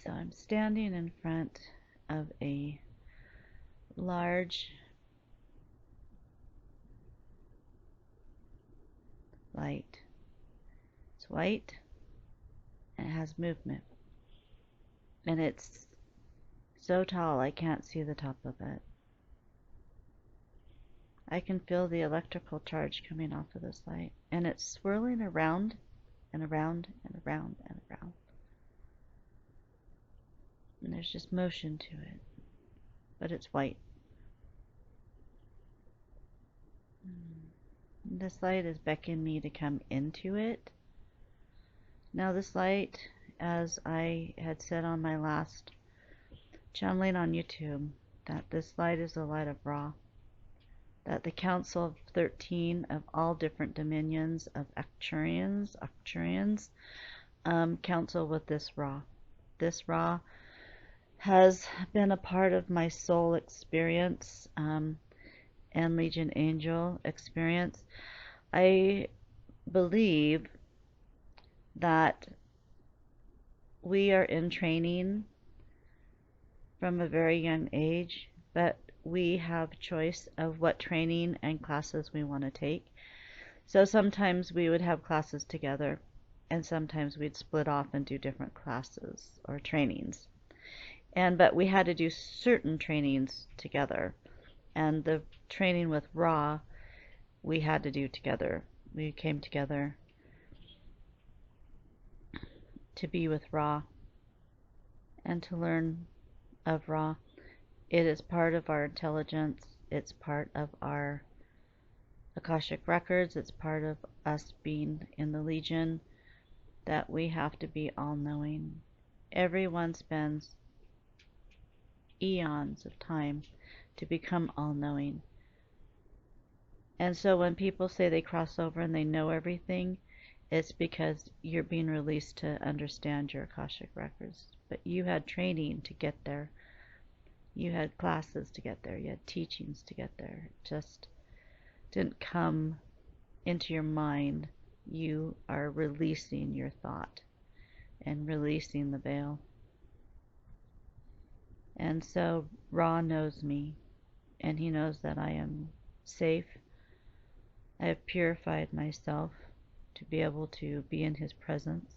So I'm standing in front of a large light. It's white and it has movement. And it's so tall I can't see the top of it. I can feel the electrical charge coming off of this light. And it's swirling around and around and around and around. And there's just motion to it. But it's white. This light is beckoning me to come into it. Now this light, as I had said on my last channeling on YouTube, that this light is the light of Ra. That the Council of 13 of all different dominions of Arcturians counsel with this Ra. This Ra has been a part of my soul experience and Legion Angel experience. I believe that we are in training from a very young age, but we have choice of what training and classes we want to take. So sometimes we would have classes together, and sometimes we'd split off and do different classes or trainings. But we had to do certain trainings together. And the training with Ra, we had to do together. We came together to be with Ra and to learn of Ra. It is part of our intelligence. It's part of our Akashic records. It's part of us being in the Legion that we have to be all-knowing. Everyone spends eons of time to become all-knowing. And so when people say they cross over and they know everything, it's because you're being released to understand your Akashic records. But you had training to get there. You had classes to get there. You had teachings to get there. It just didn't come into your mind. You are releasing your thought and releasing the veil. And so Ra knows me, and he knows that I am safe. I have purified myself to be able to be in his presence.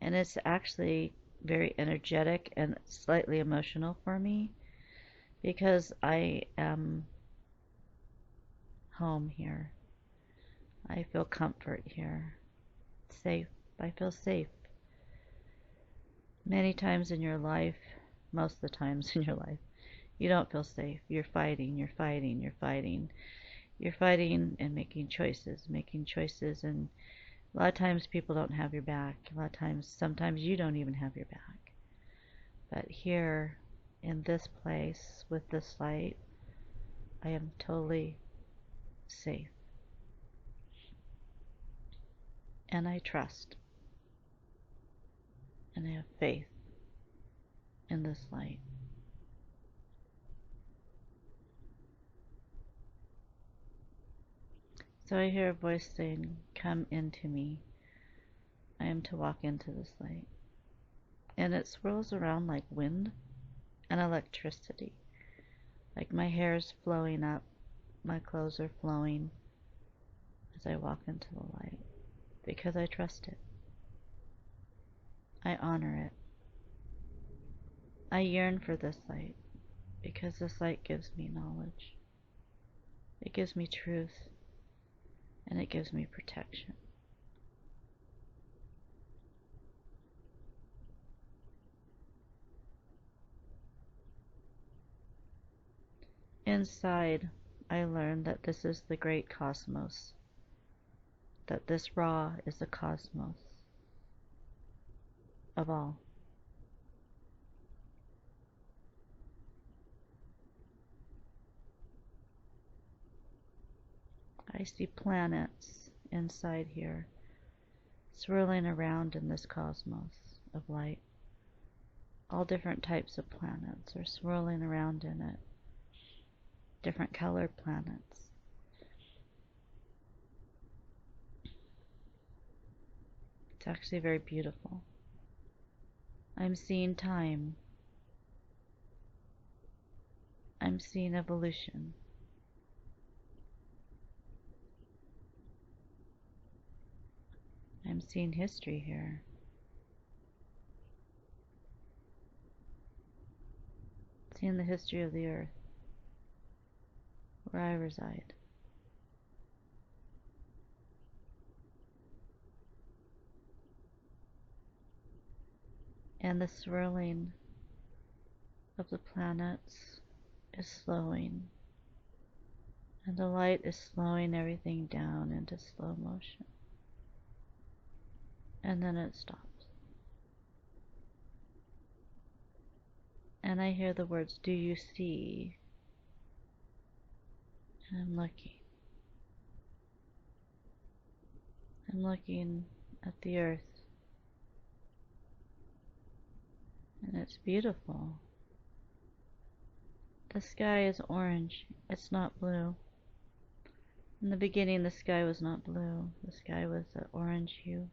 And it's actually very energetic and slightly emotional for me because I am home here. I feel comfort here. Safe. I feel safe. Many times in your life, most of the times in your life, you don't feel safe. You're fighting, you're fighting, you're fighting. You're fighting and making choices, and a lot of times people don't have your back. A lot of times, sometimes you don't even have your back. But here, in this place, with this light, I am totally safe. And I trust. And I have faith in this light. So I hear a voice saying, "Come into me. I am to walk into this light." And it swirls around like wind and electricity. Like my hair is flowing up, my clothes are flowing as I walk into the light. Because I trust it. I honor it. I yearn for this light because this light gives me knowledge. It gives me truth. And it gives me protection. Inside, I learned that this is the great cosmos. That this Ra is the cosmos of all. I see planets inside here, swirling around in this cosmos of light. All different types of planets are swirling around in it. Different colored planets. It's actually very beautiful. I'm seeing time. I'm seeing evolution. I'm seeing history here. Seeing the history of the earth, where I reside. And the swirling of the planets is slowing. And the light is slowing everything down into slow motion. And then it stops. And I hear the words, "Do you see?" And I'm looking. I'm looking at the earth. And it's beautiful. The sky is orange. It's not blue. In the beginning, the sky was not blue. The sky was an orange hue,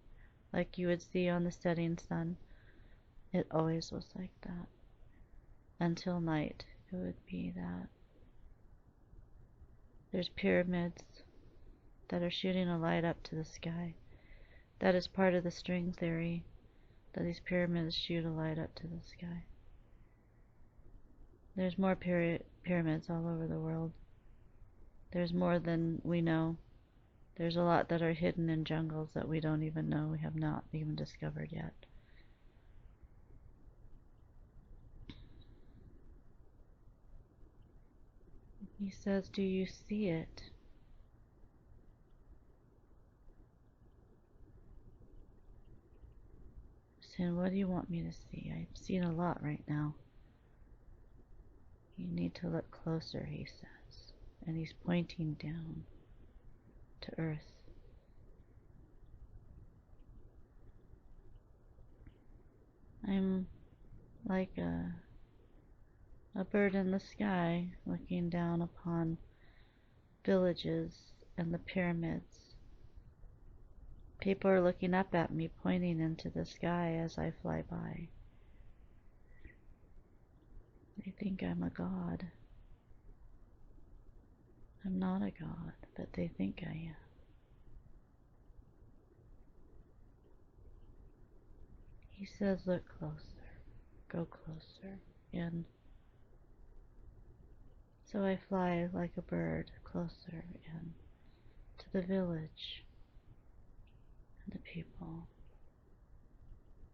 like you would see on the setting sun. It always was like that. Until night, it would be that. There's pyramids that are shooting a light up to the sky. That is part of the string theory, that these pyramids shoot a light up to the sky. There's more pyramids all over the world. There's more than we know. There's a lot that are hidden in jungles that we don't even know, we have not even discovered yet. He says, "Do you see it?" Saying, "What do you want me to see? I've seen a lot right now." "You need to look closer," he says. And he's pointing down to earth. I'm like a bird in the sky looking down upon villages and the pyramids. People are looking up at me, pointing into the sky as I fly by. They think I'm a god. I'm not a god, but they think I am. He says, "Look closer, go closer." And so I fly like a bird closer in to the village and the people.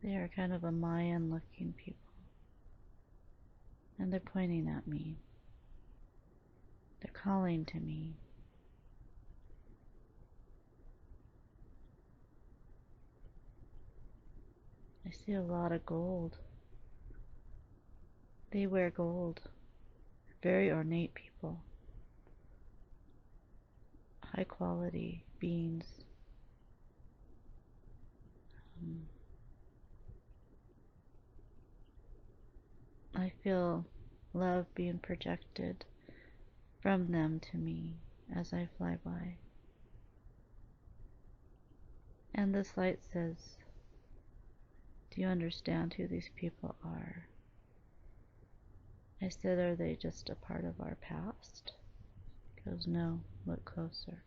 They are kind of a Mayan looking people. And they're pointing at me. They're calling to me. I see a lot of gold. They wear gold. Very ornate people. High quality beings. I feel love being projected from them to me as I fly by. And this light says, "Do you understand who these people are?" I said, "Are they just a part of our past?" He goes, "No, look closer."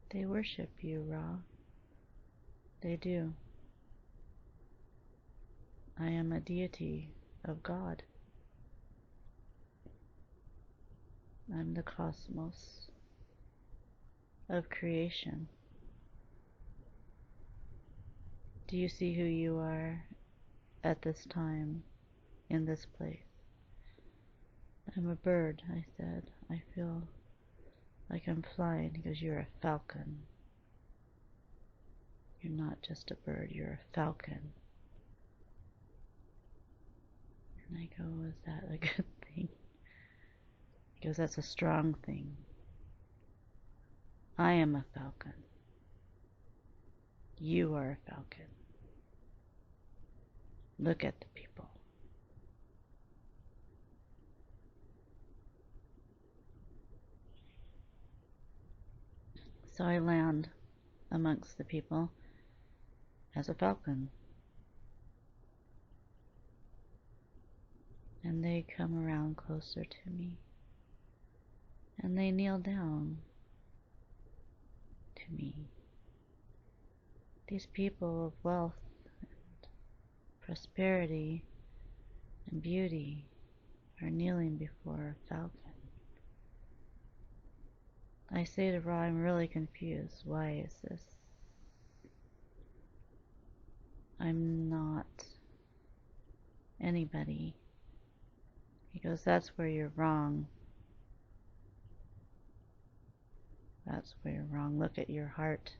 They worship you, Ra. They do. I am a deity of God. I'm the cosmos of creation. Do you see who you are at this time, in this place? I'm a bird, I said. I feel like I'm flying. He goes, "You're a falcon. You're not just a bird, you're a falcon." And I go, "Is that a good thing?" He goes, "That's a strong thing. I am a falcon. You are a falcon. Look at the people. So I land amongst the people as a falcon, and they come around closer to me, and they kneel down to me. These people of wealth, prosperity, and beauty are kneeling before a falcon. I say to Ra, I'm really confused. Why is this? I'm not anybody. He goes, that's where you're wrong. That's where you're wrong. Look at your heart.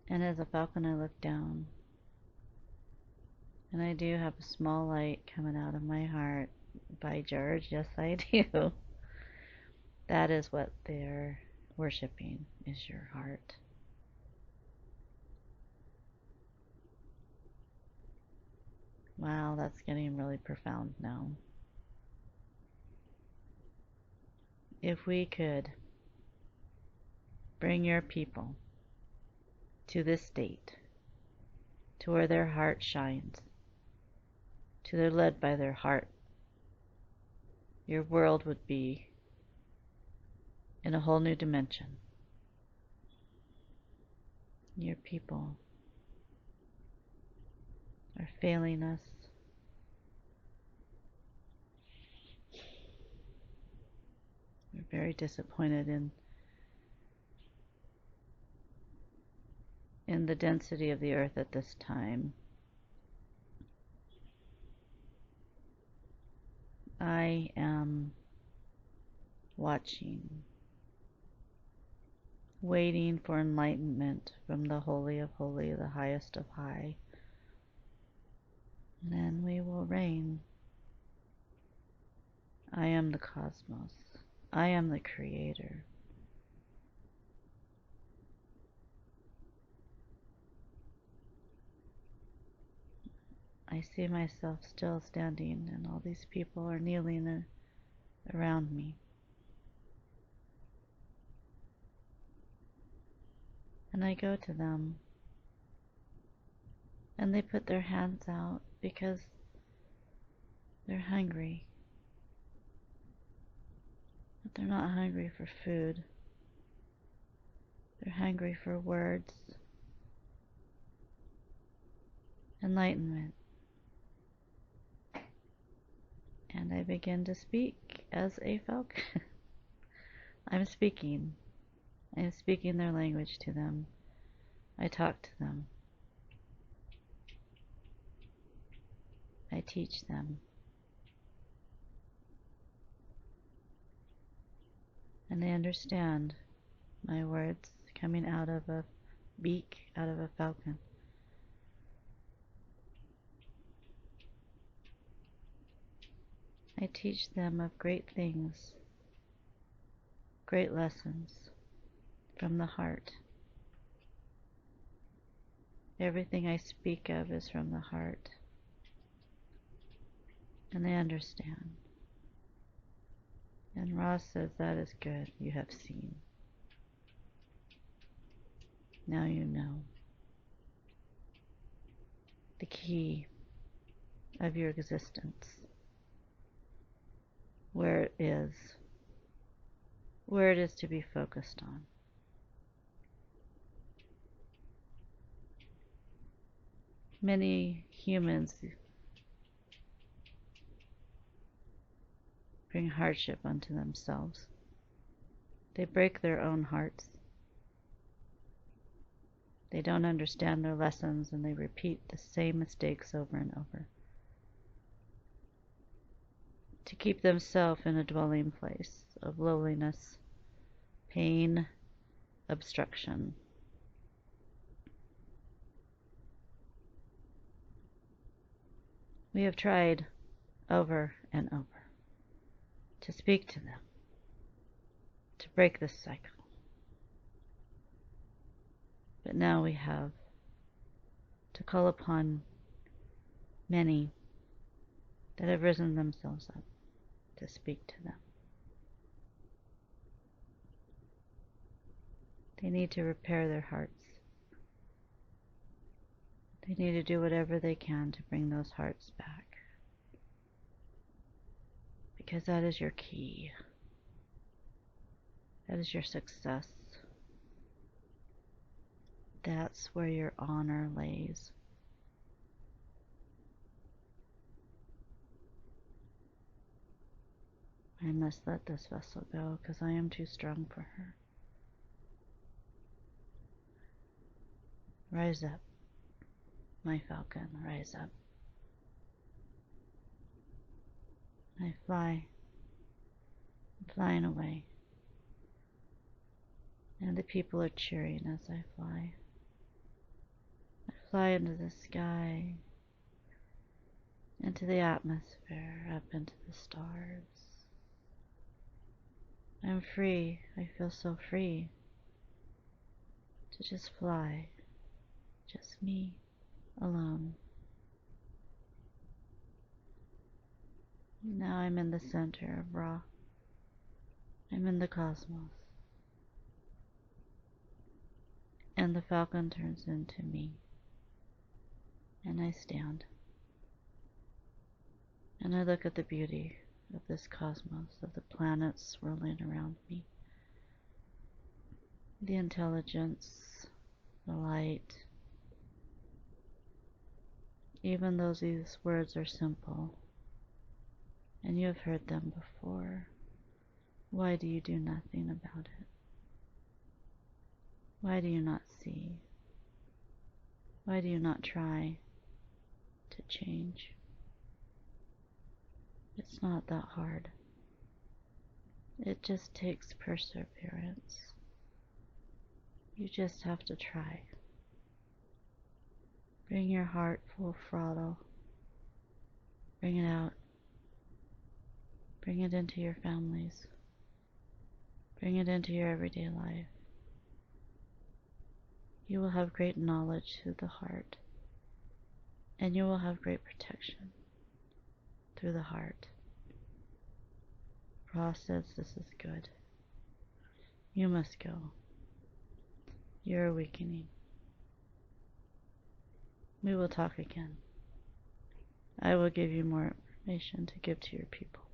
And as a falcon, I look down. And I do have a small light coming out of my heart. By George, yes, I do. That is what they're worshiping, is your heart. Wow, that's getting really profound now. If we could bring your people to this state, to where their heart shines, to they're led by their heart, your world would be in a whole new dimension. Your people are failing us. We're very disappointed in the density of the earth at this time. I am watching, waiting for enlightenment from the Holy of Holy, the highest of high. And then we will reign. I am the cosmos. I am the creator. I see myself still standing, and all these people are kneeling around me. And I go to them, and they put their hands out because they're hungry. But they're not hungry for food. They're hungry for words, enlightenment. And I begin to speak as a falcon. I'm speaking. I'm speaking their language to them. I talk to them. I teach them. And they understand my words coming out of a beak, out of a falcon. I teach them of great things, great lessons from the heart. Everything I speak of is from the heart. And they understand. And Ross says, that is good, you have seen. Now you know the key of your existence, where it is to be focused on. Many humans bring hardship unto themselves. They break their own hearts. They don't understand their lessons, and they repeat the same mistakes over and over to keep themselves in a dwelling place of lowliness, pain, obstruction. We have tried over and over to speak to them, to break this cycle. But now we have to call upon many that have risen themselves up to speak to them. They need to repair their hearts. They need to do whatever they can to bring those hearts back. Because that is your key. That is your success. That's where your honor lays. I must let this vessel go because I am too strong for her. Rise up, my falcon, rise up. I fly, I'm flying away. And the people are cheering as I fly. I fly into the sky, into the atmosphere, up into the stars. I'm free. I feel so free to just fly. Just me, alone. Now I'm in the center of Ra. I'm in the cosmos. And the falcon turns into me. And I stand. And I look at the beauty of this cosmos, of the planets swirling around me. The intelligence, the light. Even though these words are simple, and you have heard them before, why do you do nothing about it? Why do you not see? Why do you not try to change? It's not that hard. It just takes perseverance. You just have to try. Bring your heart full throttle. Bring it out. Bring it into your families. Bring it into your everyday life. You will have great knowledge through the heart, and you will have great protection through the heart. Ra says this is good. You must go. You're awakening. We will talk again. I will give you more information to give to your people.